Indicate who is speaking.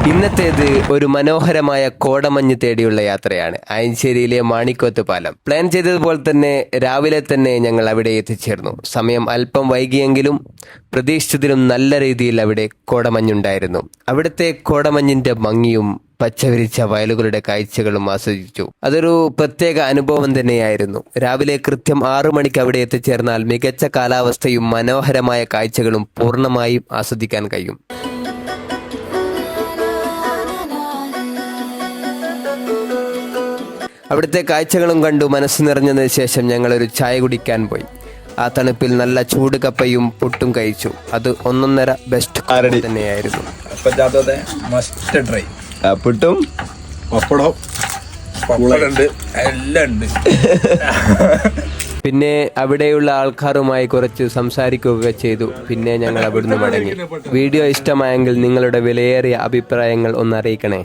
Speaker 1: ഇന്നത്തേത് ഒരു മനോഹരമായ കോടമഞ്ഞ് തേടിയുള്ള യാത്രയാണ്. അയഞ്ചേരിയിലെ മാണിക്കോത്ത് പാലം. പ്ലാൻ ചെയ്തതുപോലെ തന്നെ രാവിലെ തന്നെ ഞങ്ങൾ അവിടെ എത്തിച്ചേർന്നു. സമയം അല്പം വൈകിയെങ്കിലും പ്രതീക്ഷിച്ചതിലും നല്ല രീതിയിൽ അവിടെ കോടമഞ്ഞുണ്ടായിരുന്നു. അവിടുത്തെ കോടമഞ്ഞിന്റെ ഭംഗിയും പച്ചവിരിച്ച വയലുകളുടെ കാഴ്ചകളും ആസ്വദിച്ചു. അതൊരു പ്രത്യേക അനുഭവം തന്നെയായിരുന്നു. രാവിലെ കൃത്യം 6 മണിക്ക് അവിടെ എത്തിച്ചേർന്നാൽ മികച്ച കാലാവസ്ഥയും മനോഹരമായ കാഴ്ചകളും പൂർണ്ണമായും ആസ്വദിക്കാൻ കഴിയും. അവിടുത്തെ കാഴ്ചകളും കണ്ടു മനസ്സ് നിറഞ്ഞതിന് ശേഷം ഞങ്ങളൊരു ചായ കുടിക്കാൻ പോയി. ആ തണുപ്പിൽ നല്ല ചൂട് കപ്പയും പുട്ടും കഴിച്ചു. അത് ഒന്നൊന്നര ബെസ്റ്റ് തന്നെയായിരുന്നു.
Speaker 2: പുട്ടും പപ്പടം പപ്പടമുണ്ട്, എല്ലാം ഉണ്ട്.
Speaker 1: പിന്നെ അവിടെയുള്ള ആൾക്കാരുമായി കുറച്ച് സംസാരിക്കുകയൊക്കെ ചെയ്തു. പിന്നെ ഞങ്ങൾ അവിടുന്ന് മടങ്ങി. വീഡിയോ ഇഷ്ടമായെങ്കിൽ നിങ്ങളുടെ വിലയേറിയ അഭിപ്രായങ്ങൾ ഒന്ന് അറിയിക്കണേ.